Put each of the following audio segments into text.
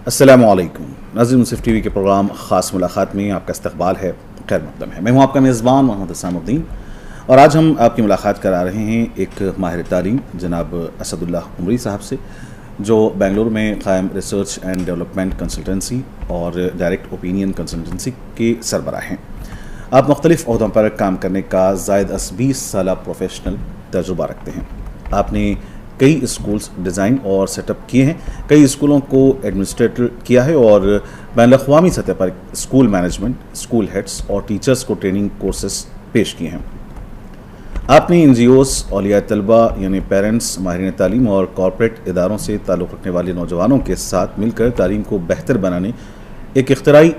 अस्सलामुअलैकुम नाज़रीन, मुंसिफ टीवी के प्रोग्राम ख़ास मुलाकात में आपका इस्तक़बाल है। खैर मक़दम है। मैं हूँ आपका मेज़बान मोहम्मद इसामुद्दीन और आज हम आपकी मुलाकात करा रहे हैं एक माहिर तालीम जनाब असदुल्लाह उमरी साहब से, जो बेंगलुरु में क़ायम रिसर्च एंड डेवलपमेंट कंसल्टेंसी और डायरेक्ट ओपिनियन कंसल्टेंसी के सरबराह हैं। आप मुख्तलिफ़ ओहदों पर काम करने का ज़ायद 20 साल प्रोफेशनल तजुर्बा रखते हैं। आपने कई स्कूल्स डिज़ाइन और सेटअप किए हैं, कई स्कूलों को एडमिनिस्ट्रेटर किया है और बैनुल-अक़वामी सतह पर स्कूल मैनेजमेंट, स्कूल हेड्स और टीचर्स को ट्रेनिंग कोर्सेस पेश किए हैं। आपने एनजीओस, औलिया तलबा यानी पेरेंट्स, माहिरीन तालीम और कॉरपोरेट इदारों से ताल्लुक़ रखने वाले नौजवानों के साथ मिलकर तालीम को बेहतर बनाने एक इख्तिराई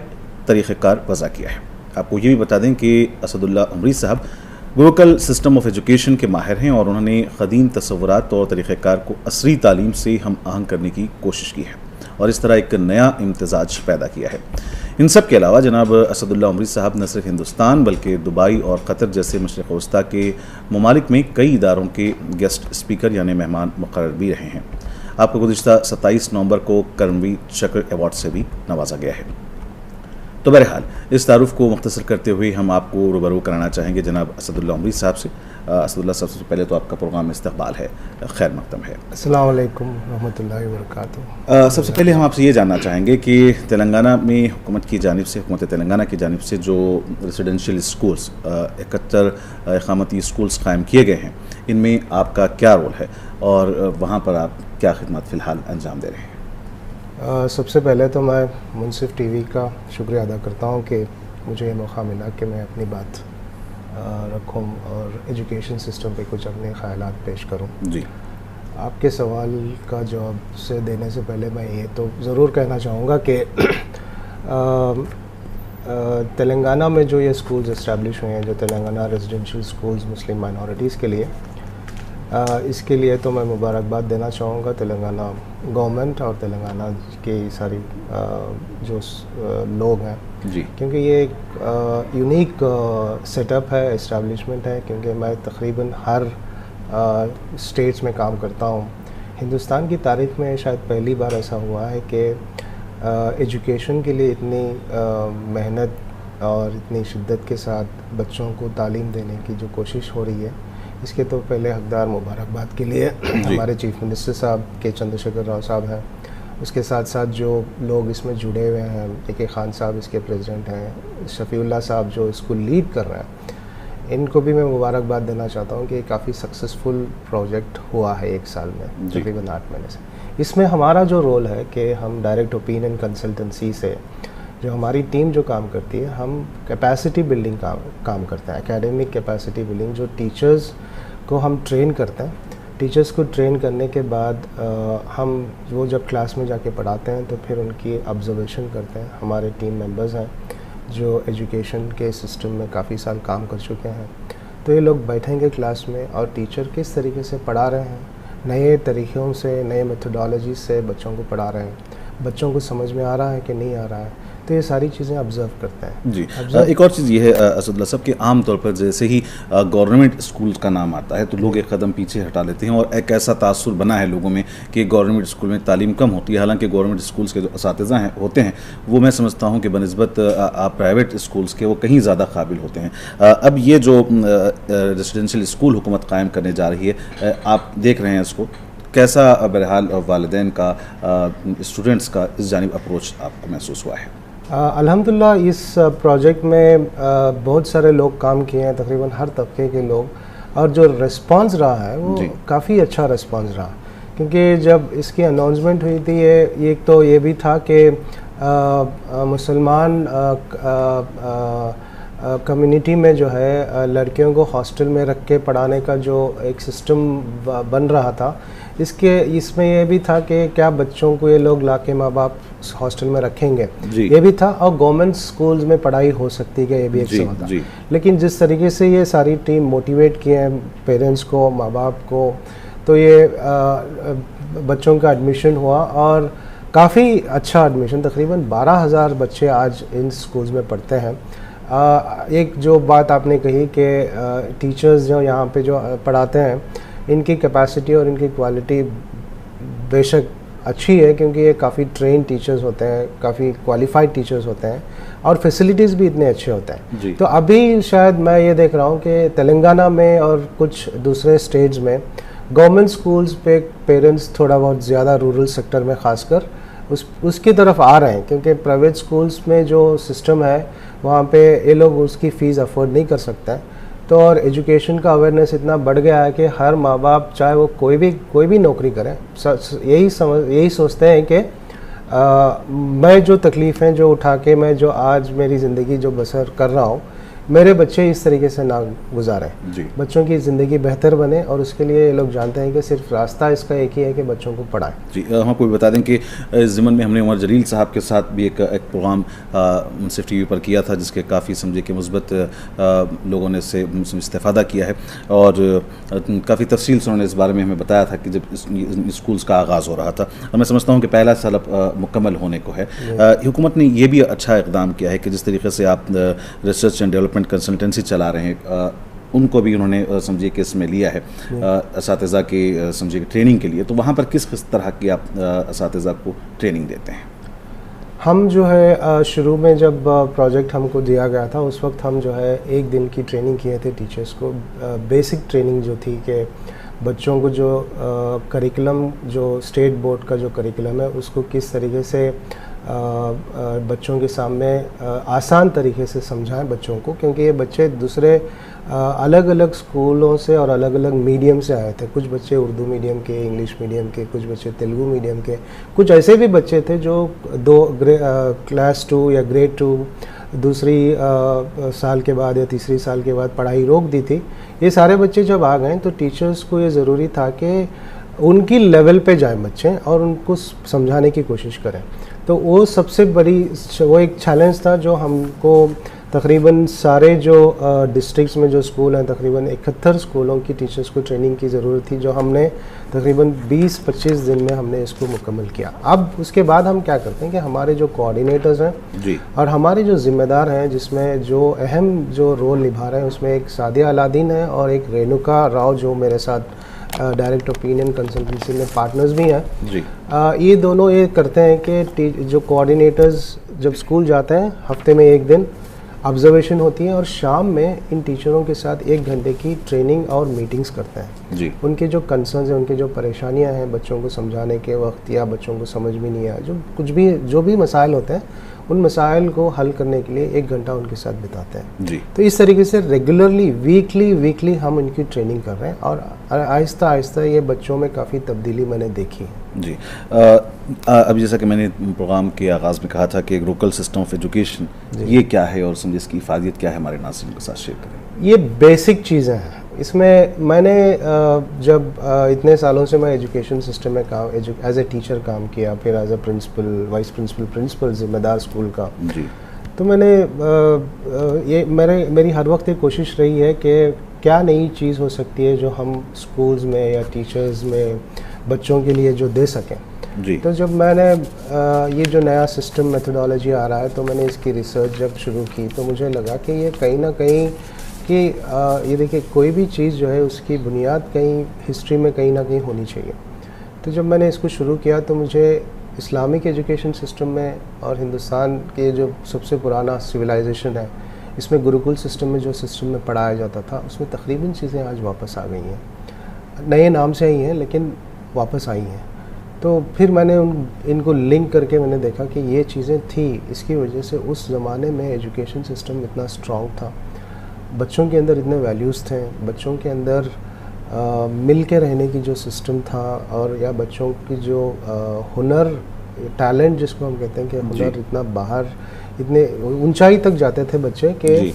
तरीक़ेकार वज़ा किया है। आपको ये भी बता दें कि असदुल्लाह उमरी साहब ग्लोबल सिस्टम ऑफ एजुकेशन के माहिर हैं और उन्होंने क़दीम तसव्वुरात और तरीक़ेकार को असरी तालीम से हम आहंग करने की कोशिश की है और इस तरह एक नया इम्तिज़ाज पैदा किया है। इन सब के अलावा जनाब असदुल्लाह उमरी साहब न सिर्फ हिंदुस्तान बल्कि दुबई और क़तर जैसे मशरिक़ वस्ता के ममालिक में कई इदारों के गेस्ट स्पीकर यानी मेहमान मुक़र्रर भी रहे हैं। आपको गुज़िश्ता 27 नवंबर को कर्मवीर चक्र अवार्ड से भी नवाजा गया है। तो बहरहाल इस तारुफ़ को मुख्तसर करते हुए हम आपको रूबरू कराना चाहेंगे जनाब असदुल्लाह उमरी साहब से। असदुल्लाह साहब, सबसे पहले तो आपका प्रोग्राम इस्तक़बाल है, खैर मक़दम है। अस्सलाम वालेकुम रहमतुल्लाहि व बरकातुहू। सबसे पहले हम आपसे ये जानना चाहेंगे कि तेलंगाना में हुकूमत की जानिब से, हुकूमत तेलंगाना की जानिब से जो रेसिडेंशियल स्कूल्स 71 इक़ामती स्कूल्स क़ायम किए गए हैं, इनमें आपका क्या रोल है और वहाँ पर आप क्या खिदमत फ़िलहाल अंजाम दे रहे हैं? सबसे पहले तो मैं मुंसिफ टीवी का शुक्रिया अदा करता हूँ कि मुझे ये मौका मिला कि मैं अपनी बात रखूँ और एजुकेशन सिस्टम पे कुछ अपने ख़यालात पेश करूँ। जी, आपके सवाल का जवाब से देने से पहले मैं ये तो ज़रूर कहना चाहूँगा कि तेलंगाना में जो ये स्कूल्स इस्टेब्लिश हुए हैं, जो तेलंगाना रेजिडेंशियल स्कूल्स मुस्लिम माइनॉरिटीज़ के लिए, इसके लिए तो मैं मुबारकबाद देना चाहूँगा तेलंगाना गवर्नमेंट और तेलंगाना के सारी जो लोग हैं जी, क्योंकि ये एक यूनिक सेटअप है, इस्टेब्लिशमेंट है। क्योंकि मैं तकरीबन हर स्टेट्स में काम करता हूँ। हिंदुस्तान की तारीख़ में शायद पहली बार ऐसा हुआ है कि एजुकेशन के लिए इतनी मेहनत और इतनी शिद्दत के साथ बच्चों को तालीम देने की जो कोशिश हो रही है, इसके तो पहले हकदार मुबारकबाद के लिए हमारे चीफ मिनिस्टर साहब के चंद्रशेखर राव साहब हैं। उसके साथ साथ जो लोग इसमें जुड़े हुए हैं, ए खान साहब इसके प्रेसिडेंट हैं, शफ़ीउल्लाह साहब जो इसको लीड कर रहे हैं, इनको भी मैं मुबारकबाद देना चाहता हूँ कि काफ़ी सक्सेसफुल प्रोजेक्ट हुआ है 1 साल में, तकरीबन 8 महीने से। इसमें हमारा जो रोल है कि हम डायरेक्ट ओपिनियन कंसल्टेंसी से जो हमारी टीम जो काम करती है, हम कैपेसिटी बिल्डिंग काम करते हैं, एकेडमिक कैपेसिटी बिल्डिंग। जो टीचर्स को हम ट्रेन करते हैं, टीचर्स को ट्रेन करने के बाद हम वो जब क्लास में जाके पढ़ाते हैं तो फिर उनकी ऑब्जर्वेशन करते हैं। हमारे टीम मेंबर्स हैं जो एजुकेशन के सिस्टम में काफ़ी साल काम कर चुके हैं, तो ये लोग बैठेंगे क्लास में और टीचर किस तरीके से पढ़ा रहे हैं, नए तरीक़ों से, नए मेथोडोलॉजी से बच्चों को पढ़ा रहे हैं, बच्चों को समझ में आ रहा है कि नहीं आ रहा है, तो ये सारी चीज़ें ऑब्ज़र्व करते हैं। जी, एक और चीज़ ये है असदुल्लाह साहब कि आम तौर पर जैसे ही गवर्नमेंट स्कूल्स का नाम आता है तो लोग एक कदम पीछे हटा लेते हैं और एक ऐसा तासुर बना है लोगों में कि गवर्नमेंट स्कूल में तालीम कम होती है। हालांकि गवर्नमेंट स्कूल्स के जो असातिज़ा हैं होते हैं, वो मैं समझता हूँ कि बनिस्बत आप प्राइवेट स्कूल्स के वो कहीं ज़्यादा काबिल होते हैं। अब ये जो रेजिडेंशियल स्कूल हुकूमत कायम करने जा रही है, आप देख रहे हैं इसको कैसा बहरहाल वालिदैन का, स्टूडेंट्स का इस जानिब अप्रोच आपको महसूस हुआ है? अल्हम्दुलिल्लाह इस प्रोजेक्ट में बहुत सारे लोग काम किए हैं, तकरीबन हर तबके के लोग, और जो रिस्पांस रहा है वो काफ़ी अच्छा रिस्पांस रहा। क्योंकि जब इसकी अनाउंसमेंट हुई थी, ये एक तो ये भी था कि मुसलमान कम्युनिटी में जो है लड़कियों को हॉस्टल में रख के पढ़ाने का जो एक सिस्टम बन रहा था, इसमें ये भी था कि क्या बच्चों को ये लोग लाके माँ बाप हॉस्टल में रखेंगे, ये भी था, और गवर्नमेंट स्कूल्स में पढ़ाई हो सकती है, ये भी एक सवाल था। लेकिन जिस तरीके से ये सारी टीम मोटिवेट किए हैं पेरेंट्स को, माँ बाप को, तो ये बच्चों का एडमिशन हुआ और काफ़ी अच्छा एडमिशन, तकरीबन 12,000 बच्चे आज इन स्कूल्स में पढ़ते हैं। एक जो बात आपने कही कि टीचर्स जो यहाँ पे जो पढ़ाते हैं, इनकी कैपेसिटी और इनकी क्वालिटी बेशक अच्छी है क्योंकि ये काफ़ी ट्रेन टीचर्स होते हैं, काफ़ी क्वालिफाइड टीचर्स होते हैं और फैसिलिटीज़ भी इतने अच्छे होते हैं। तो अभी शायद मैं ये देख रहा हूँ कि तेलंगाना में और कुछ दूसरे स्टेट्स में गवर्नमेंट स्कूल्स पे पेरेंट्स थोड़ा बहुत ज़्यादा रूरल सेक्टर में ख़ासकर उसकी तरफ आ रहे हैं, क्योंकि प्राइवेट स्कूल्स में जो सिस्टम है वहाँ पे ये लोग उसकी फ़ीस अफोर्ड नहीं कर सकते हैं। तो और एजुकेशन का अवेयरनेस इतना बढ़ गया है कि हर माँ बाप चाहे वो कोई भी नौकरी करें यही सोचते हैं कि मैं जो तकलीफ़ें जो उठा के मैं जो आज मेरी ज़िंदगी जो बसर कर रहा हूँ, मेरे बच्चे इस तरीके से ना गुजारें, बच्चों की ज़िंदगी बेहतर बने, और उसके लिए ये लोग जानते हैं कि सिर्फ रास्ता इसका एक ही है कि बच्चों को पढ़ाएं। जी, हम आपको बता दें कि ज़िमन में हमने उमर जलील साहब के साथ भी एक प्रोग्राम मुनसिफ टीवी पर किया था, जिसके काफ़ी समझे कि मुस्बत लोगों ने से इस्तेफ़ादा किया है, और काफ़ी तफसील से उन्होंने इस बारे में हमें बताया था कि जब स्कूल्स का आगाज़ हो रहा था, और मैं समझता हूँ कि पहला साल मुकम्मल होने को है। हुकूमत ने यह भी अच्छा इक़दाम किया है कि जिस तरीके से आप रिसर्च एंड डेवलपमेंट कंसल्टेंसी चला रहे हैं, उनको भी उन्होंने समझिए कि इसमें लिया है असातिज़ा की समझिए ट्रेनिंग के लिए। तो वहाँ पर किस तरह की आप असातिज़ा को ट्रेनिंग देते हैं? हम जो है शुरू में जब प्रोजेक्ट हमको दिया गया था उस वक्त हम जो है 1 दिन की ट्रेनिंग किए थे टीचर्स को। बेसिक ट्रेनिंग जो थी कि बच्चों को जो करिकुलम जो स्टेट बोर्ड का जो करिकुलम है उसको किस तरीके से बच्चों के सामने आसान तरीके से समझाएं बच्चों को, क्योंकि ये बच्चे दूसरे अलग अलग स्कूलों से और अलग अलग मीडियम से आए थे। कुछ बच्चे उर्दू मीडियम के, इंग्लिश मीडियम के, कुछ बच्चे तेलुगु मीडियम के, कुछ ऐसे भी बच्चे थे जो क्लास 2 या ग्रेड 2 दूसरी साल के बाद या तीसरी साल के बाद पढ़ाई रोक दी थी। ये सारे बच्चे जब आ गए तो टीचर्स को ये ज़रूरी था कि उनकी लेवल पे जाएं बच्चे और उनको समझाने की कोशिश करें। तो वो सबसे बड़ी वो एक चैलेंज था जो हमको तकरीबन सारे जो डिस्ट्रिक्ट्स में जो स्कूल हैं, तकरीबन 71 स्कूलों की टीचर्स को ट्रेनिंग की ज़रूरत थी, जो हमने तकरीबन 20-25 दिन में हमने इसको मुकम्मल किया। अब उसके बाद हम क्या करते हैं कि हमारे जो कोऑर्डिनेटर्स हैं जी, और हमारे जो ज़िम्मेदार हैं, जिसमें जो अहम जो रोल निभा रहे हैं, उसमें एक सादिया अलादीन है और एक रेणुका राव जो मेरे साथ डायरेक्ट ओपिनियन कंसल्टेंसी में पार्टनर्स भी हैं जी। ये दोनों ये करते हैं कि जो कोऑर्डिनेटर्स जब स्कूल जाते हैं हफ्ते में 1 दिन ऑब्जर्वेशन होती है और शाम में इन टीचरों के साथ 1 घंटे की ट्रेनिंग और मीटिंग्स करते हैं जी। उनके जो कंसर्न्स हैं, उनके जो परेशानियां हैं बच्चों को समझाने के वक्त या बच्चों को समझ में नहीं आया, जो भी मसाइल होते हैं, उन मसाइल को हल करने के लिए 1 घंटा उनके साथ बिताते हैं जी। तो इस तरीके से रेगुलरली वीकली हम इनकी ट्रेनिंग कर रहे हैं और आहिस्ता आहिस्ता ये बच्चों में काफ़ी तब्दीली मैंने देखी है जी। अभी जैसा कि मैंने प्रोग्राम के आगाज़ में कहा था कि एक लोकल सिस्टम ऑफ एजुकेशन ये क्या है और समझिए इसकी इफादियत क्या है, हमारे नाज़रीन के साथ शेयर करें। ये बेसिक चीज़ें हैं। इसमें मैंने जब इतने सालों से मैं एजुकेशन सिस्टम में काम एज ए टीचर काम किया, फिर as a principal, vice principal ज़िम्मेदार स्कूल का जी। तो मैंने मेरी हर वक्त एक कोशिश रही है कि क्या नई चीज़ हो सकती है जो हम स्कूल्स में या टीचर्स में बच्चों के लिए जो दे सकें जी। तो जब मैंने ये जो नया सिस्टम मेथोडोलॉजी आ रहा है तो मैंने इसकी रिसर्च जब शुरू की तो मुझे लगा कि ये कहीं ना कहीं कि ये देखिए कोई भी चीज़ जो है उसकी बुनियाद कहीं हिस्ट्री में कहीं ना कहीं होनी चाहिए। तो जब मैंने इसको शुरू किया तो मुझे इस्लामिक एजुकेशन सिस्टम में और हिंदुस्तान के जो सबसे पुराना सिविलाइजेशन है इसमें गुरुकुल सिस्टम में जो सिस्टम में पढ़ाया जाता था उसमें तकरीबन चीज़ें आज वापस आ गई हैं, नए नाम से आई हैं लेकिन वापस आई हैं। तो फिर मैंने इनको लिंक करके मैंने देखा कि ये चीज़ें थी, इसकी वजह से उस ज़माने में एजुकेशन सिस्टम इतना स्ट्रॉन्ग था, बच्चों के अंदर इतने वैल्यूज़ थे, बच्चों के अंदर मिल के रहने की जो सिस्टम था और या बच्चों की जो हुनर टैलेंट जिसको हम कहते हैं कि हुनर इतना बाहर इतने ऊंचाई तक जाते थे बच्चे कि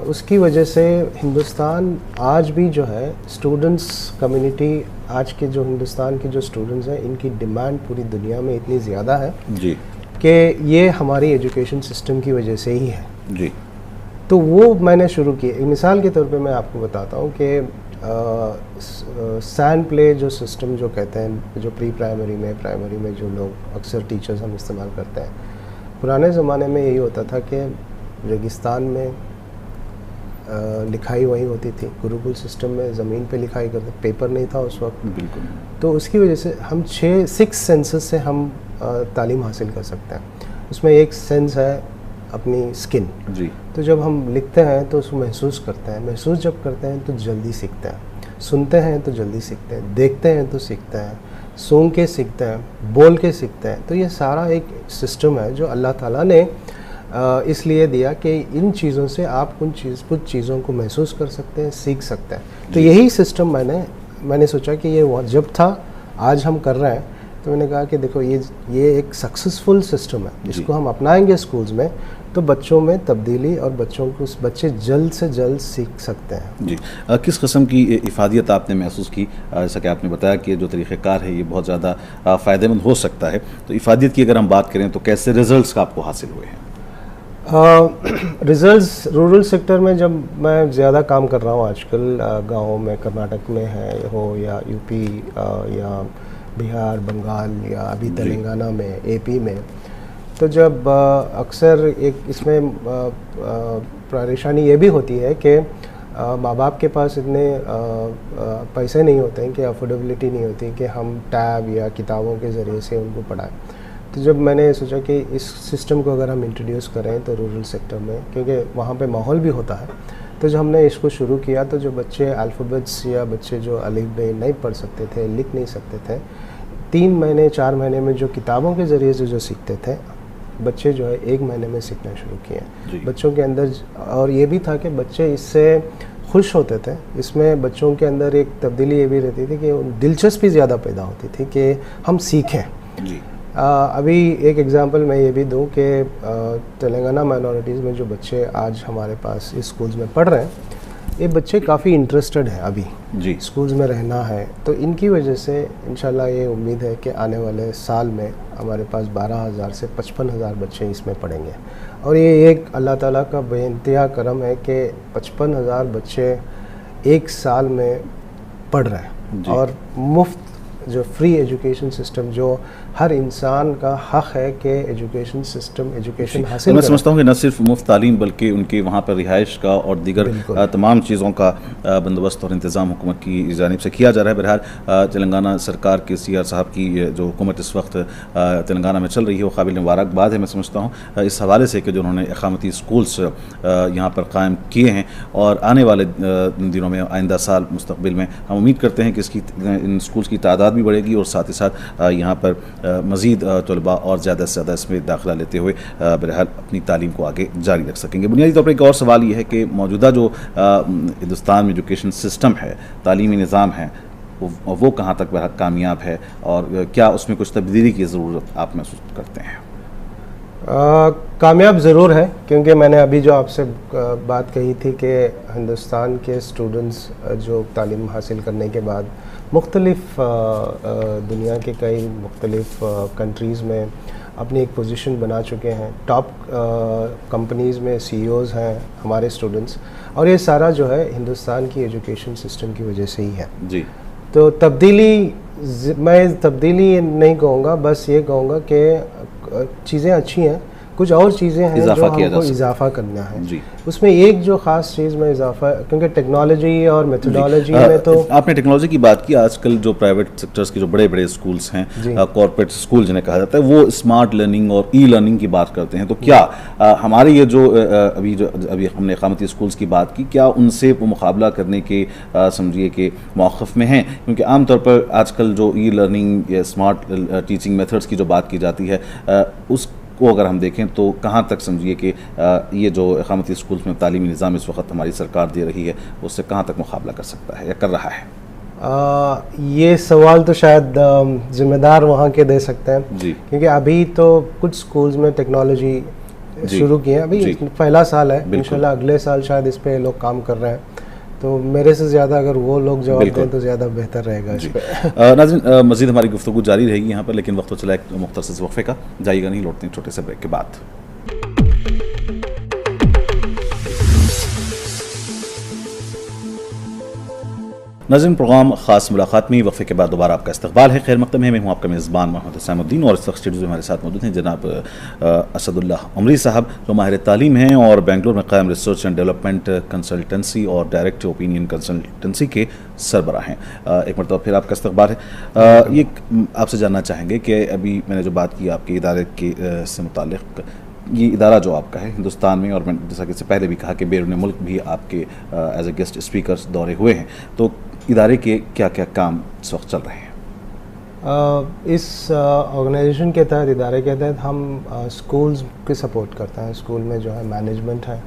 उसकी वजह से हिंदुस्तान आज भी जो है स्टूडेंट्स कम्युनिटी, आज के जो हिंदुस्तान के जो स्टूडेंट्स हैं इनकी डिमांड पूरी दुनिया में इतनी ज़्यादा है जी कि ये हमारी एजुकेशन सिस्टम की वजह से ही है जी। तो वो मैंने शुरू की। मिसाल के तौर पे मैं आपको बताता हूँ कि सैंड प्ले जो सिस्टम जो कहते हैं, जो प्री प्राइमरी में जो लोग अक्सर टीचर्स हम इस्तेमाल करते हैं, पुराने ज़माने में यही होता था कि रेगिस्तान में लिखाई वहीं होती थी। गुरुकुल सिस्टम में ज़मीन पे लिखाई करते, पेपर नहीं था उस वक्त। बिल्कुल। तो उसकी वजह से हम 6 सेंसेस से हम तालीम हासिल कर सकते हैं। उसमें एक सेंस है अपनी स्किन जी। तो जब हम लिखते हैं तो उसको महसूस करते हैं, महसूस जब करते हैं तो जल्दी सीखते हैं, सुनते हैं तो जल्दी सीखते हैं, देखते हैं तो सीखते हैं, सूंघ के सीखते हैं, बोल के सीखते हैं। तो ये सारा एक सिस्टम है जो अल्लाह ताला ने इसलिए दिया कि इन चीज़ों से आप कुछ चीज़ों को महसूस कर सकते हैं, सीख सकते हैं। तो यही सिस्टम मैंने सोचा कि ये जब था, आज हम कर रहे हैं, तो मैंने कहा कि देखो ये एक सक्सेसफुल सिस्टम है, इसको हम अपनाएंगे स्कूल्स में तो बच्चों में तब्दीली और बच्चे जल्द से जल्द सीख सकते हैं। जी। किस किस्म की इफ़ादियत आपने महसूस की? जैसा कि आपने बताया कि जो तरीक़ेकार है ये बहुत ज़्यादा फ़ायदेमंद हो सकता है, तो इफ़ादियत की अगर हम बात करें तो कैसे रिज़ल्ट्स का आपको हासिल हुए हैं? रिज़ल्ट्स रूरल सेक्टर में जब मैं ज़्यादा काम कर रहा हूँ आजकल, गाँव में, कर्नाटक में हो या यूपी या बिहार, बंगाल या अभी तेलंगाना में, एपी में, तो जब अक्सर एक इसमें परेशानी ये भी होती है कि माँ बाप के पास इतने पैसे नहीं होते हैं कि अफोर्डेबिलिटी नहीं होती कि हम टैब या किताबों के ज़रिए से उनको पढ़ाएं। तो जब मैंने सोचा कि इस सिस्टम को अगर हम इंट्रोड्यूस करें तो रूरल सेक्टर में, क्योंकि वहाँ पे माहौल भी होता है, तो जब हमने इसको शुरू किया तो जो बच्चे अल्फ़ाबेट्स या बच्चे जो अलिफ बे नहीं पढ़ सकते थे, लिख नहीं सकते थे, 3 महीने 4 महीने में जो किताबों के ज़रिए से जो सीखते थे, बच्चे जो है 1 महीने में सीखना शुरू किए। बच्चों के अंदर, और ये भी था कि बच्चे इससे खुश होते थे। इसमें बच्चों के अंदर एक तब्दीली ये भी रहती थी कि दिलचस्पी ज़्यादा पैदा होती थी कि हम सीखें। जी। अभी एक एग्ज़ाम्पल मैं ये भी दूं कि तेलंगाना माइनॉरिटीज़ में जो बच्चे आज हमारे पास इस स्कूल्स में पढ़ रहे हैं, ये बच्चे काफ़ी इंटरेस्टेड हैं अभी जी स्कूल्स में रहना है। तो इनकी वजह से इंशाल्लाह ये उम्मीद है कि आने वाले साल में हमारे पास 12,000 से 55,000 बच्चे इसमें पढ़ेंगे। और ये एक अल्लाह ताला का बेइंतहा करम है कि 55,000 बच्चे एक साल में पढ़ रहे हैं, और मुफ्त जो फ्री एजुकेशन सिस्टम, जो हर इंसान का हक़ है कि एजुकेशन हासिल। मैं समझता हूँ कि न सिर्फ मुफ्त तालीम बल्कि उनके वहाँ पर रिहाइश का और दीगर तमाम चीज़ों का बंदोबस्त और इंतज़ाम हुकूमत की जानिब से किया जा रहा है। बहरहाल तेलंगाना सरकार के CR साहब की जो हुकूमत इस वक्त तेलंगाना में चल रही है वो काबिल मुबारकबाद है। मैं समझता हूँ इस हवाले से कि जो उन्होंने इक़ामती स्कूल्स यहाँ पर कायम किए हैं, और आने वाले दिनों में, आइंदा साल, मुस्तक़बिल में हम उम्मीद करते हैं कि इन स्कूल्स की तादाद भी बढ़ेगी और साथ ही साथ यहाँ पर मज़ीद तलबा और ज़्यादा से ज़्यादा इसमें दाखिला लेते हुए बहरहाल अपनी तालीम को आगे जारी रख सकेंगे। बुनियादी तौर पर एक और सवाल ये है कि मौजूदा जो हिंदुस्तान में एजुकेशन सिस्टम है, तालीमी निज़ाम है, वो कहाँ तक बहरहाल कामयाब है, और क्या उसमें कुछ तब्दीली की ज़रूरत आप महसूस करते हैं? कामयाब ज़रूर है, क्योंकि मैंने अभी जो आपसे बात कही थी कि हिंदुस्तान के स्टूडेंट्स जो तालीम हासिल करने के बाद मुख्तलिफ दुनिया के कई मुख्तलिफ कंट्रीज़ में अपनी एक पोजीशन बना चुके हैं। टॉप कंपनीज़ में CEOs हैं हमारे स्टूडेंट्स, और ये सारा जो है हिंदुस्तान की एजुकेशन सिस्टम की वजह से ही है। जी। तो मैं तब्दीली नहीं कहूँगा, बस ये कहूँगा कि चीज़ें अच्छी हैं, कुछ और चीज़ें हैं जो हमको इजाफा करना है। जी। उसमें एक जो ख़ास चीज़ में इजाफा, क्योंकि टेक्नोलॉजी और मेथोडोलॉजी में, तो आपने टेक्नोलॉजी की बात की, आजकल जो प्राइवेट सेक्टर्स के जो बड़े बड़े स्कूल्स हैं, कॉर्पोरेट स्कूल जिन्हें कहा जाता है, वो स्मार्ट लर्निंग और लर्निंग की बात करते हैं। तो क्या हमारे ये जो अभी हमने इक़ामती स्कूल्स की बात की, क्या उनसे वो मुकाबला करने के समझिए कि मौक़िफ़ में हैं? क्योंकि आमतौर पर आजकल जो लर्निंग या स्मार्ट टीचिंग मेथड्स की जो बात की जाती है, को अगर हम देखें तो कहाँ तक समझिए कि ये जो इक़ामती स्कूल्स में तालीमी निज़ाम इस वक्त हमारी सरकार दे रही है, उससे कहाँ तक मुकाबला कर सकता है या कर रहा है? ये सवाल तो शायद ज़िम्मेदार वहाँ के दे सकते हैं जी। क्योंकि अभी तो कुछ स्कूल्स में टेक्नोलॉजी शुरू की है, अभी पहला साल है, इंशाल्लाह अगले साल शायद इस पे लोग काम कर रहे हैं। तो मेरे से ज़्यादा अगर वो लोग जवाब दें तो ज़्यादा बेहतर रहेगा इस पर। नाज़रीन, मज़ीद हमारी गुफ्तगू जारी रहेगी यहाँ पर, लेकिन वक्त तो चला एक मुख्तसर वक्फे का, जाइएगा नहीं, लौटते हैं छोटे से ब्रेक के बाद। नाज़रीन, प्रोग्राम ख़ास मुलाकात में वक्फे के बाद दोबारा आपका इस्तकबाल है। खैर मकदम है। मैं हूँ आपका मेज़बान मोहम्मद हुसैनुद्दीन और इस वक्त स्टूडियो में हमारे साथ मौजूद हैं जनाब असदुल्लाह उमरी साहब, जो माहिर तालीम हैं और बेंगलुरु में क़ायम रिसर्च एंड डेवलपमेंट कंसल्टेंसी और डायरेक्ट ओपिनियन कंसल्टेंसी के सरबराह हैं। एक मरतबा फिर आपका इस्तकबाल है। ये आपसे जानना चाहेंगे कि अभी मैंने जो बात की आपके इदारे के से मुताल्लिक़, ये इदारा जो आपका है हिंदुस्तान में, और मैंने जैसा कि इससे पहले भी कहा कि बैरून मुल्क भी आपके एज ए गेस्ट स्पीकर्स दौरे हुए हैं, तो इदारे के क्या क्या काम इस वक्त चल रहे हैं? इस ऑर्गेनाइजेशन के तहत, इदारे के तहत हम स्कूल्स की सपोर्ट करते हैं। स्कूल में जो है मैनेजमेंट है,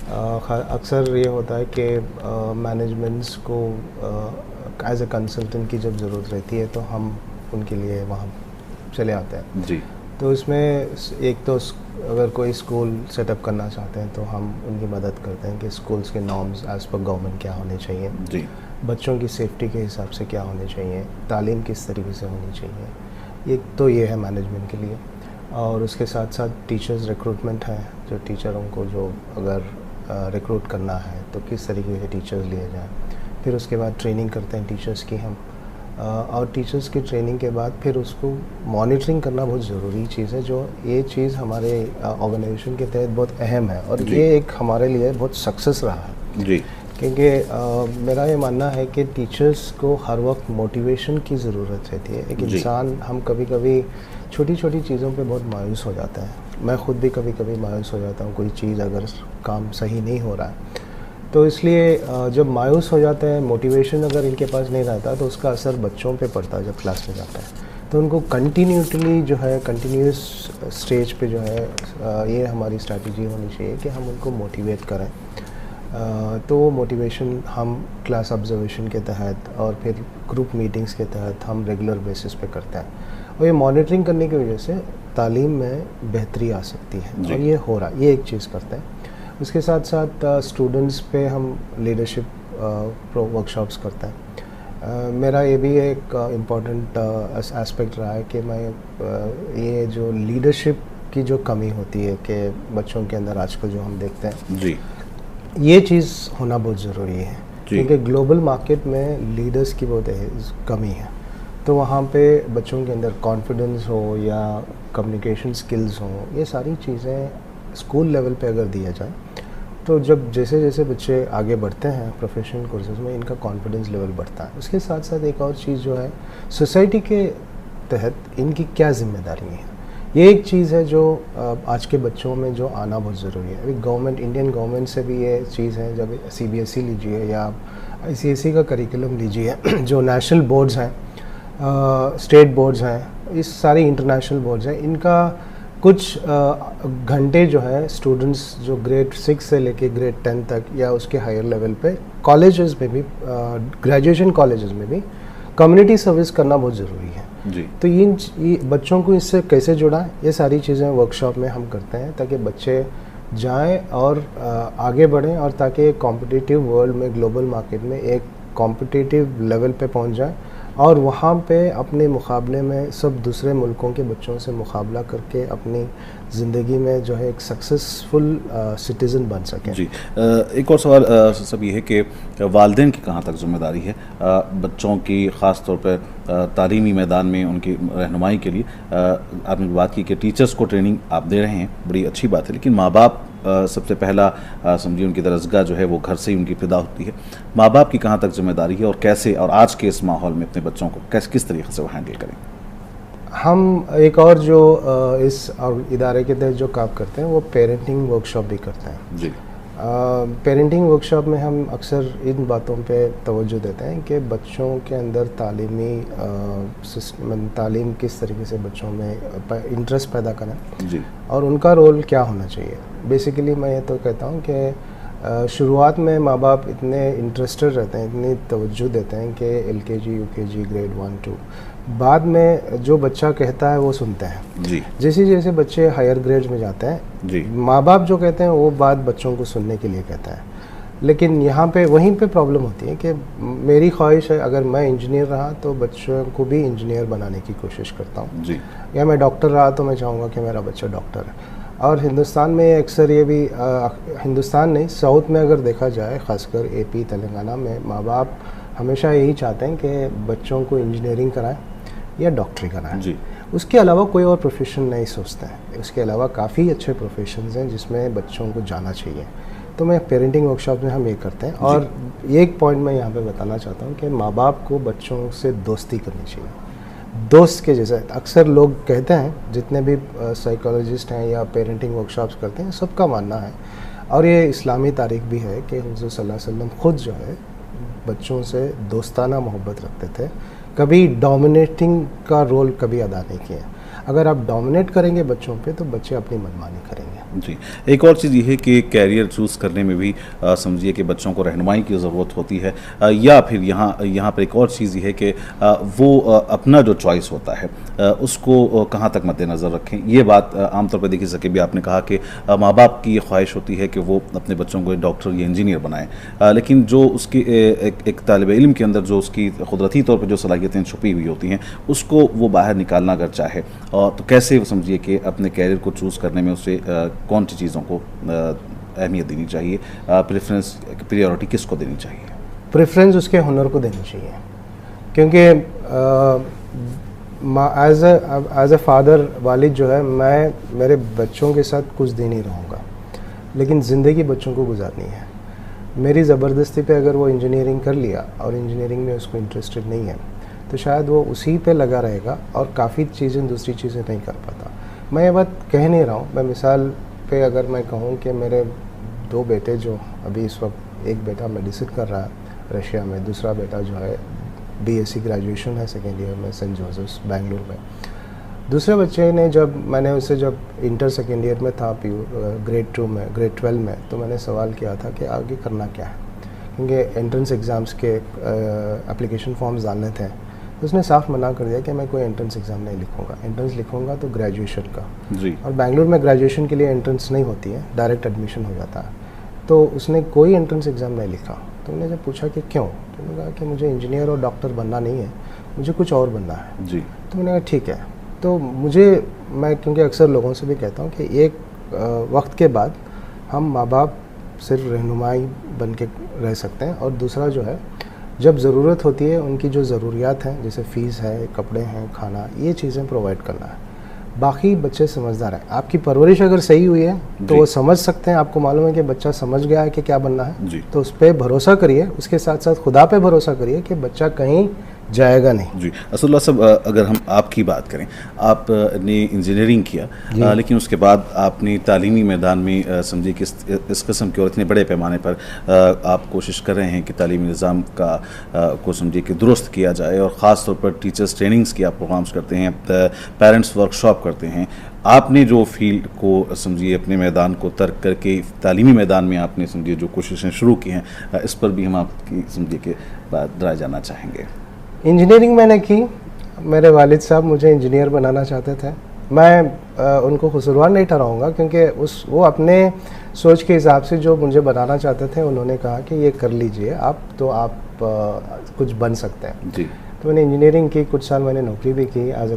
अक्सर ये होता है कि मैनेजमेंट्स को एज ए कंसल्टेंट की जब ज़रूरत रहती है तो हम उनके लिए वहाँ चले आते हैं जी। तो इसमें एक तो अगर कोई स्कूल सेटअप करना चाहते हैं तो हम उनकी मदद करते हैं कि स्कूल्स के नॉर्म्स एज़ पर गवर्नमेंट क्या होने चाहिए जी, बच्चों की सेफ्टी के हिसाब से क्या होने चाहिए, तालीम किस तरीके से होनी चाहिए। एक तो ये है मैनेजमेंट के लिए, और उसके साथ साथ टीचर्स रिक्रूटमेंट है, जो टीचरों को जो अगर रिक्रूट करना है तो किस तरीके से टीचर्स लिए जाएँ। फिर उसके बाद ट्रेनिंग करते हैं टीचर्स की हम, और टीचर्स की ट्रेनिंग के बाद फिर उसको मॉनिटरिंग करना बहुत ज़रूरी चीज़ है। जो ये चीज़ हमारे ऑर्गेनाइजेशन के तहत बहुत अहम है और ये एक हमारे लिए बहुत सक्सेस रहा है जी। क्योंकि मेरा ये मानना है कि टीचर्स को हर वक्त मोटिवेशन की ज़रूरत रहती है। एक इंसान, हम कभी कभी छोटी छोटी चीज़ों पे बहुत मायूस हो जाता है। मैं ख़ुद भी कभी कभी मायूस हो जाता हूँ, कोई चीज़ अगर काम सही नहीं हो रहा है तो इसलिए जब मायूस हो जाते हैं, मोटिवेशन अगर इनके पास नहीं रहता तो उसका असर बच्चों पे पड़ता है। जब क्लास में जाता है तो उनको कंटिन्यूसली जो है, कंटिन्यूस स्टेज पे जो है, ये हमारी स्ट्रैटेजी होनी चाहिए कि हम उनको मोटिवेट करें। तो मोटिवेशन हम क्लास ऑब्जर्वेशन के तहत और फिर ग्रुप मीटिंग्स के तहत हम रेगुलर बेसिस पे करते हैं, और ये मॉनिटरिंग करने की वजह से तालीम में बेहतरी आ सकती है और ये हो रहा है। ये एक चीज़ करते हैं। उसके साथ साथ स्टूडेंट्स पे हम लीडरशिप वर्कशॉप्स करते हैं। मेरा ये भी एक इम्पॉर्टेंट एस्पेक्ट रहा है कि मैं ये जो लीडरशिप की जो कमी होती है कि बच्चों के अंदर आजकल जो हम देखते हैं जी, ये चीज़ होना बहुत ज़रूरी है क्योंकि ग्लोबल मार्केट में लीडर्स की बहुत कमी है। तो वहाँ पे बच्चों के अंदर कॉन्फिडेंस हो या कम्युनिकेशन स्किल्स हो, ये सारी चीज़ें स्कूल लेवल पे अगर दिया जाए तो जब जैसे जैसे बच्चे आगे बढ़ते हैं प्रोफेशनल कोर्सेज में, इनका कॉन्फिडेंस लेवल बढ़ता है। उसके साथ साथ एक और चीज़ जो है, सोसाइटी के तहत इनकी क्या जिम्मेदारी है, ये एक चीज़ है जो आज के बच्चों में जो आना बहुत ज़रूरी है। अभी गवर्नमेंट, इंडियन गवर्नमेंट से भी ये चीज़ है, जब CBSE लीजिए या ICSE का करिकुलम लीजिए, जो नेशनल बोर्ड्स हैं, स्टेट बोर्ड्स हैं, इस सारी इंटरनेशनल बोर्ड्स हैं, इनका कुछ घंटे जो है स्टूडेंट्स जो ग्रेड 6 से लेके ग्रेड 10 तक या उसके हायर लेवल पे कॉलेजेस में भी, ग्रेजुएशन कॉलेजेस में भी कम्युनिटी सर्विस करना बहुत ज़रूरी है जी। तो ये बच्चों को इससे कैसे जुड़ा, ये सारी चीज़ें वर्कशॉप में हम करते हैं ताकि बच्चे जाएं और आगे बढ़ें और ताकि कॉम्पिटिटिव वर्ल्ड में, ग्लोबल मार्केट में एक कॉम्पिटिटिव लेवल पे पहुंच जाएं और वहाँ पे अपने मुकाबले में सब दूसरे मुल्कों के बच्चों से मुकाबला करके अपनी ज़िंदगी में जो है एक सक्सेसफुल सिटीज़न बन सकें। जी। एक और सवाल सब ये है कि वालिदैन की कहाँ तक ज़िम्मेदारी है बच्चों की, ख़ास तौर पर तालीमी मैदान में उनकी रहनुमाई के लिए? आपने बात की कि टीचर्स को ट्रेनिंग आप दे रहे हैं, बड़ी अच्छी बात है, लेकिन माँ बाप सबसे पहला समझिए उनकी दरजगाह जो है वो घर से ही उनकी फिदा होती है। माँ बाप की कहाँ तक जिम्मेदारी है और कैसे, और आज के इस माहौल में अपने बच्चों को किस तरीके से वो हैंडल करें? हम एक और जो इस इदारे के तहत जो काम करते हैं वो पेरेंटिंग वर्कशॉप भी करते हैं जी। पेरेंटिंग वर्कशॉप में हम अक्सर इन बातों पे तवज्जो देते हैं कि बच्चों के अंदर तालीम किस तरीके से बच्चों में इंटरेस्ट पैदा करें जी, और उनका रोल क्या होना चाहिए। बेसिकली मैं ये तो कहता हूँ कि शुरुआत में माँ बाप इतने इंटरेस्टेड रहते हैं, इतनी तवज्जो देते हैं कि LKG UKG ग्रेड 1 2, बाद में जो बच्चा कहता है वो सुनते हैं जी। जैसे जैसे बच्चे हायर ग्रेड्स में जाते हैं जी, माँ बाप जो कहते हैं वो बात बच्चों को सुनने के लिए कहता है। लेकिन यहाँ पे वहीं पे प्रॉब्लम होती है कि मेरी ख्वाहिश है अगर मैं इंजीनियर रहा तो बच्चों को भी इंजीनियर बनाने की कोशिश करता हूँ जी, या मैं डॉक्टर रहा तो मैं चाहूँगा कि मेरा बच्चा डॉक्टर है। और हिंदुस्तान में अक्सर ये भी हिंदुस्तान नहीं, साउथ में अगर देखा जाए, ख़ासकर AP तेलंगाना में माँ बाप हमेशा यही चाहते हैं कि बच्चों को इंजीनियरिंग कराएं या डॉक्टरी कराएं जी। उसके अलावा कोई और प्रोफेशन नहीं सोचते हैं। उसके अलावा काफ़ी अच्छे प्रोफेशंस हैं जिसमें बच्चों को जाना चाहिए। तो मैं पेरेंटिंग वर्कशॉप में हम ये करते हैं। और एक पॉइंट मैं यहाँ पे बताना चाहता हूँ कि माँ बाप को बच्चों से दोस्ती करनी चाहिए, दोस्त के जैसे। अक्सर लोग कहते हैं, जितने भी साइकोलॉजिस्ट हैं या पेरेंटिंग वर्कशॉप्स करते हैं, सबका मानना है और ये इस्लामी तारीख भी है कि हुज़ूर सल्लल्लाहु अलैहि वसल्लम ख़ुद जो है बच्चों से दोस्ताना मोहब्बत रखते थे, कभी डोमिनेटिंग का रोल कभी अदा नहीं किया। अगर आप डोमिनेट करेंगे बच्चों पे तो बच्चे अपनी मनमानी करेंगे। जी। एक और चीज़ ये है कि कैरियर चूज़ करने में भी समझिए कि बच्चों को रहनुमाई की ज़रूरत होती है, या फिर यहाँ पर एक और चीज़ ये है कि वो अपना जो चॉइस होता है उसको कहाँ तक मद्देनज़र रखें। ये बात आमतौर पर देखी सके भी आपने कहा कि माँ बाप की ये ख्वाहिश होती है कि वो अपने बच्चों को डॉक्टर या इंजीनियर बनाएं, लेकिन जो उसकी एक तालिब इल्म के अंदर जो उसकी कुदरती तौर पर जो सलाहियतें छुपी हुई होती हैं उसको वो बाहर निकालना अगर चाहे तो कैसे वो समझिए कि अपने कैरियर को चूज़ करने में उसे कौन सी चीज़ों को अहमियत देनी चाहिए, प्रेफरेंस प्रायोरिटी किसको देनी चाहिए? प्रेफरेंस उसके हुनर को देनी चाहिए, क्योंकि एज ए फादर वालिद जो है, मैं मेरे बच्चों के साथ कुछ दिन ही रहूँगा, लेकिन ज़िंदगी बच्चों को गुजारनी है। मेरी ज़बरदस्ती पे अगर वो इंजीनियरिंग कर लिया और इंजीनियरिंग में उसको इंटरेस्टेड नहीं है तो शायद वो उसी पे लगा रहेगा और काफ़ी चीज़ें दूसरी चीज़ें नहीं कर पाता। मैं ये बात कह नहीं रहा हूँ, मैं मिसाल पे अगर मैं कहूँ कि मेरे 2 बेटे जो अभी इस वक्त, एक बेटा मेडिसिन कर रहा है रशिया में, दूसरा बेटा जो है बीएससी ग्रेजुएशन है सेकेंड ईयर में सेंट जोसेफ्स बेंगलुरु में। दूसरे बच्चे ने मैंने उसे जब इंटर सेकेंड ईयर में था ग्रेड 12 में, तो मैंने सवाल किया था कि आगे करना क्या है, क्योंकि एंट्रेंस एग्ज़ाम्स के एप्लीकेशन फॉर्म्स डालने थे। तो उसने साफ मना कर दिया कि मैं कोई एंट्रेंस एग्ज़ाम नहीं लिखूंगा, एंट्रेंस लिखूंगा तो ग्रेजुएशन का जी। और बेंगलुरु में ग्रेजुएशन के लिए एंट्रेंस नहीं होती है, डायरेक्ट एडमिशन हो जाता है। तो उसने कोई एंट्रेंस एग्ज़ाम नहीं लिखा। तो मैंने जब पूछा कि क्यों, तो मैंने कहा कि मुझे इंजीनियर और डॉक्टर बनना नहीं है, मुझे कुछ और बनना है जी। तो मैंने कहा ठीक है। तो मैं क्योंकि अक्सर लोगों से भी कहता हूँ कि एक वक्त के बाद हम माँ बाप सिर्फ रहनुमाई बन के रह सकते हैं, और दूसरा जो है जब ज़रूरत होती है उनकी जो ज़रूरियात हैं, जैसे फ़ीस है, कपड़े हैं, खाना, ये चीज़ें प्रोवाइड करना है। बाकी बच्चे समझदार हैं। आपकी परवरिश अगर सही हुई है तो वो समझ सकते हैं, आपको मालूम है कि बच्चा समझ गया है कि क्या बनना है, तो उस पर भरोसा करिए। उसके साथ साथ खुदा पे भरोसा करिए कि बच्चा कहीं जाएगा नहीं जी। असदुल्लाह साहब, अगर हम आपकी बात करें, आपने इंजीनियरिंग किया, लेकिन उसके बाद आपने तालीमी मैदान में समझिए कि इस किस्म के और इतने बड़े पैमाने पर आप कोशिश कर रहे हैं कि तालीमी निज़ाम को समझिए कि दुरुस्त किया जाए, और ख़ास तौर पर टीचर्स ट्रेनिंग्स की आप प्रोग्राम्स करते हैं, पेरेंट्स वर्कशॉप करते हैं। आपने जो फील्ड को समझिए अपने मैदान को तर्क करके तालीमी मैदान में आपने समझिए जो कोशिशें शुरू की हैं, इस पर भी हम आपकी समझिए कि बात राय जानना चाहेंगे। इंजीनियरिंग मैंने की, मेरे वालिद साहब मुझे इंजीनियर बनाना चाहते थे। मैं उनको कसूरवार नहीं ठहराऊँगा, क्योंकि वो अपने सोच के हिसाब से जो मुझे बनाना चाहते थे, उन्होंने कहा कि ये कर लीजिए आप, तो आप कुछ बन सकते हैं जी। तो मैंने इंजीनियरिंग की, कुछ साल मैंने नौकरी भी की एज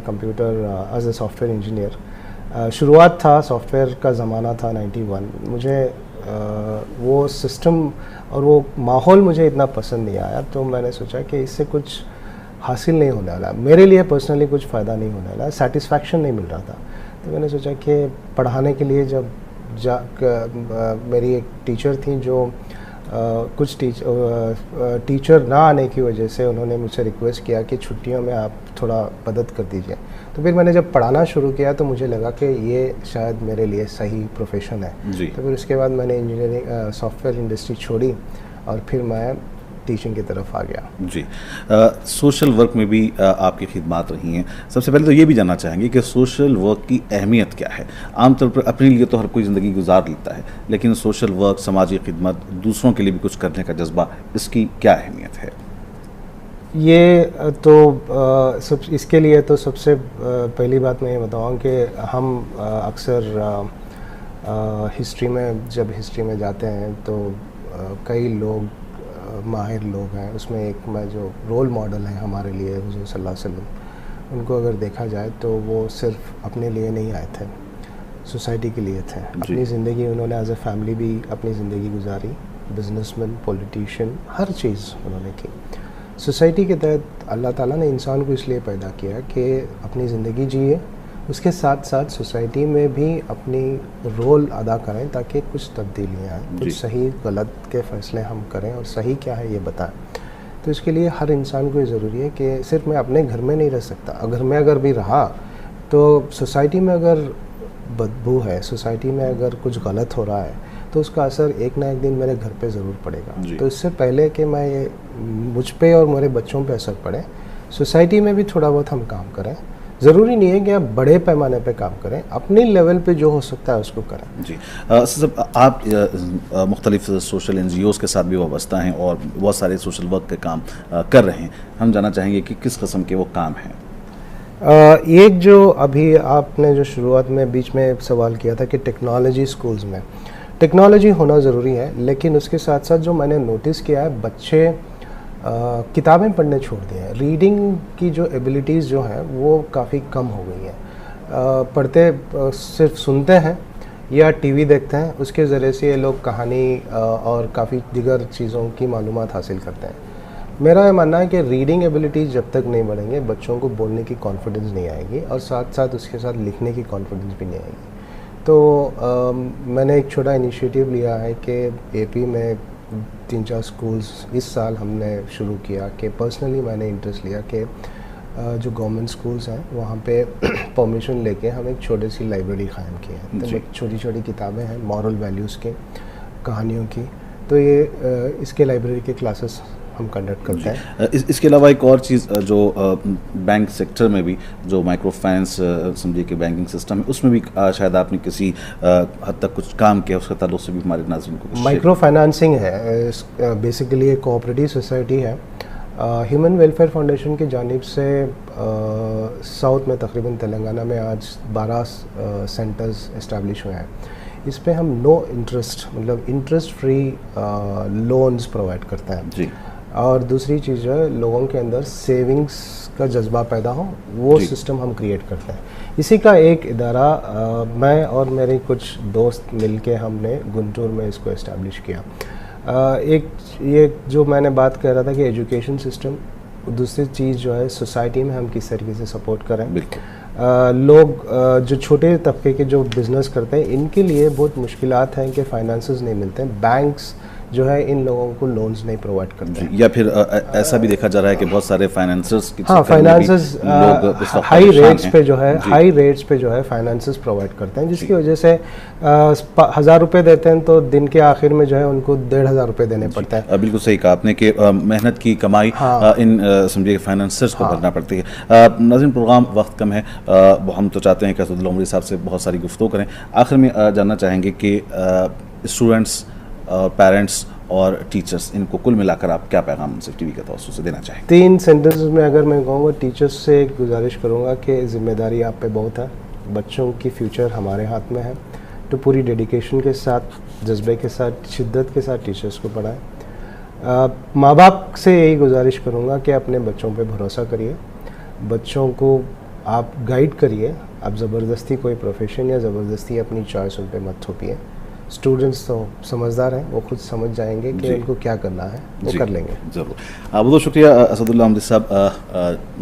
ए सॉफ्टवेयर इंजीनियर। शुरुआत था, सॉफ्टवेयर का ज़माना था 91। मुझे वो सिस्टम और वो माहौल मुझे इतना पसंद नहीं आया, तो मैंने सोचा कि इससे कुछ हासिल नहीं होने वाला, मेरे लिए पर्सनली कुछ फ़ायदा नहीं होने वाला, सेटिस्फैक्शन नहीं मिल रहा था। तो मैंने सोचा कि पढ़ाने के लिए जब मेरी एक टीचर थी जो कुछ टीचर ना आने की वजह से उन्होंने मुझसे रिक्वेस्ट किया कि छुट्टियों में आप थोड़ा मदद कर दीजिए। तो फिर मैंने जब पढ़ाना शुरू किया तो मुझे लगा कि ये शायद मेरे लिए सही प्रोफेशन है जी। तो फिर उसके बाद मैंने इंजीनियरिंग सॉफ्टवेयर इंडस्ट्री छोड़ी और फिर मैं टीचिंग की तरफ आ गया जी। सोशल वर्क में भी आपकी खिदमात रही हैं। सबसे पहले तो ये भी जानना चाहेंगे कि सोशल वर्क की अहमियत क्या है। आमतौर पर अपने लिए तो हर कोई ज़िंदगी गुजार लेता है, लेकिन सोशल वर्क, समाजी खिदमत, दूसरों के लिए भी कुछ करने का जज्बा, इसकी क्या अहमियत है? ये तो इसके लिए तो सबसे पहली बात मैं ये बताऊँ कि हम अक्सर हिस्ट्री में जाते हैं तो कई लोग माहिर लोग हैं, उसमें एक मैं जो रोल मॉडल है हमारे लिए हुज़ूर सल्लल्लाहु अलैहि वसल्लम, उनको अगर देखा जाए तो वो सिर्फ अपने लिए नहीं आए थे, सोसाइटी के लिए थे। अपनी ज़िंदगी उन्होंने एज ए फैमिली भी अपनी ज़िंदगी गुजारी, बिजनेसमैन, पॉलिटिशियन, हर चीज़ उन्होंने की। सोसाइटी के तहत अल्लाह ताला ने इंसान को इसलिए पैदा किया कि अपनी ज़िंदगी जिए, उसके साथ साथ सोसाइटी में भी अपनी रोल अदा करें ताकि कुछ तब्दीलियाँ आएँ, कुछ सही गलत के फ़ैसले हम करें और सही क्या है ये बताएं। तो इसके लिए हर इंसान को ये ज़रूरी है कि सिर्फ मैं अपने घर में नहीं रह सकता, अगर भी रहा तो सोसाइटी में अगर बदबू है, सोसाइटी में अगर कुछ गलत हो रहा है तो उसका असर एक ना एक दिन मेरे घर पे ज़रूर पड़ेगा। तो इससे पहले कि मैं ये मुझ पे और मेरे बच्चों पे असर पड़े, सोसाइटी में भी थोड़ा बहुत हम काम करें। ज़रूरी नहीं है कि आप बड़े पैमाने पे काम करें, अपने लेवल पे जो हो सकता है उसको करें। जी सब आप मुख्तलिफ सोशल NGOs के साथ भी वाबस्ता हैं और बहुत सारे सोशल वर्क के काम कर रहे हैं। हम जानना चाहेंगे कि किस किस्म के वो काम हैं। एक जो अभी आपने जो शुरुआत में बीच में सवाल किया था कि टेक्नोलॉजी स्कूल्स में, टेक्नोलॉजी होना ज़रूरी है, लेकिन उसके साथ साथ जो मैंने नोटिस किया है बच्चे किताबें पढ़ने छोड़ दिए हैं। रीडिंग की जो एबिलिटीज़ जो हैं वो काफ़ी कम हो गई हैं। पढ़ते सिर्फ सुनते हैं या टीवी देखते हैं, उसके ज़रिए से ये लोग कहानी और काफ़ी दिगर चीज़ों की मालूमात हासिल करते हैं। मेरा ये मानना है कि रीडिंग एबिलिटीज़ जब तक नहीं बढ़ेंगे बच्चों को बोलने की कॉन्फिडेंस नहीं आएगी और साथ साथ उसके साथ लिखने की कॉन्फिडेंस भी नहीं आएगी। तो मैंने एक छोटा इनिशिएटिव लिया है कि AP में 3-4 स्कूल्स इस साल हमने शुरू किया कि पर्सनली मैंने इंटरेस्ट लिया कि जो गवर्नमेंट स्कूल्स हैं वहाँ पे परमिशन लेके हम एक छोटी सी लाइब्रेरी क़ायम की है। तो छोटी छोटी किताबें हैं मॉरल वैल्यूज़ की, कहानियों की, तो ये इसके लाइब्रेरी के क्लासेस हम कंडक्ट करते हैं। इसके अलावा एक और चीज़ जो बैंक सेक्टर में भी जो माइक्रो फाइनेंस समझिए कि बैंकिंग सिस्टम है उसमें भी शायद आपने किसी हद तक कुछ काम किया, उसका ताल्लुक से भी हमारे नाज़रीन को माइक्रो फाइनेंसिंग है, बेसिकली एक कोऑपरेटिव सोसाइटी है। ह्यूमन वेलफेयर फाउंडेशन की जानिब से साउथ में तकरीबन तेलंगाना में आज 12 सेंटर्स इस्टेब्लिश हुए हैं। इस पे हम नो इंटरेस्ट मतलब इंटरेस्ट फ्री लोन्स प्रोवाइड करते हैं जी। और दूसरी चीज़ जो है लोगों के अंदर सेविंग्स का जज्बा पैदा हो, वो सिस्टम हम क्रिएट करते हैं। इसी का एक इदारा मैं और मेरे कुछ दोस्त मिलके हमने गुंटूर में इसको इस्टेब्लिश किया। एक ये जो मैंने बात कर रहा था कि एजुकेशन सिस्टम, दूसरी चीज़ जो है सोसाइटी में हम किस तरीके से सपोर्ट करें। लोग जो छोटे तबके के जो बिज़नेस करते हैं इनके लिए बहुत मुश्किलात हैं कि फाइनेंसेस नहीं मिलते हैं, बैंक्स जो है इन लोगों को लोन्स नहीं प्रोवाइड करते हैं। या फिर ऐसा भी देखा जा रहा है कि बहुत सारे फाइनेंसर्स फाइनेंसेस हाई रेट्स पे जो है फाइनेंसेस प्रोवाइड करते हैं, जिसकी वजह से 1000 रुपये देते हैं तो दिन के आखिर में जो है उनको 1500 रुपये देने पड़ता है। बिल्कुल सही कहा आपने कि मेहनत की कमाई इन समझिए फाइनेंसर्स को भरना पड़ती है। नाज़रीन प्रोग्राम वक्त कम है, हम तो चाहते हैं कि असदुल्लाह उमरी साहब से बहुत सारी गुफ्तगू करें। आखिर में जानना चाहेंगे कि स्टूडेंट्स और पेरेंट्स और टीचर्स, इनको कुल मिलाकर आप क्या पैगाम मुनसिफ टीवी के तवज्जुह से देना चाहेंगे? 3 सेंटेंसेस में अगर मैं कहूँगा, टीचर्स से गुजारिश करूँगा कि ज़िम्मेदारी आप पे बहुत है, बच्चों की फ्यूचर हमारे हाथ में है, तो पूरी डेडिकेशन के साथ, जज्बे के साथ, शिद्दत के साथ टीचर्स को पढ़ाएं। माँ बाप से यही गुजारिश करूँगा कि अपने बच्चों पे भरोसा करिए, बच्चों को आप गाइड करिए, आप ज़बरदस्ती कोई प्रोफेशन या ज़बरदस्ती अपनी चॉइस उन पर मत थोपिए। स्टूडेंट्स तो समझदार हैं, वो खुद समझ जाएंगे कि उनको क्या करना है, वो कर लेंगे। ज़रूर, बहुत शुक्रिया असदुल्लाह उमरी साहब।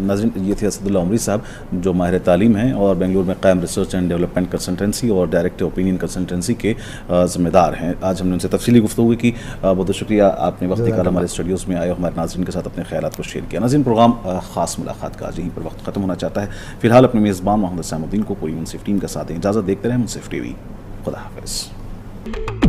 नाज़रीन, ये थे असदुल्लाह उमरी साहब जो माहिर तालीम हैं और बेंगलुरु में कायम रिसर्च एंड डेवलपमेंट कंसल्टेंसी और डायरेक्ट ओपिनियन कंसल्टेंसी के ज़िम्मेदार हैं। आज हमने उनसे तफसीली गुफ्तगू की। बहुत शुक्रिया, आपने वक्त निकाला हमारे स्टूडियोज़ में आए और हमारे नाज़रीन के साथ अपने ख्यालात को शेयर किया। नाज़रीन, प्रोग्राम ख़ास मुलाकात का आज यहीं पर वक्त ख़त्म होना चाहता है। फ़िलहाल अपने मेज़बान मोहम्मद सामुद्दीन को पूरी मुनसिफ टीम का साथ दें, इजाज़त देखते रहें मुनसिफ टीवी। खुदा हाफ़िज़।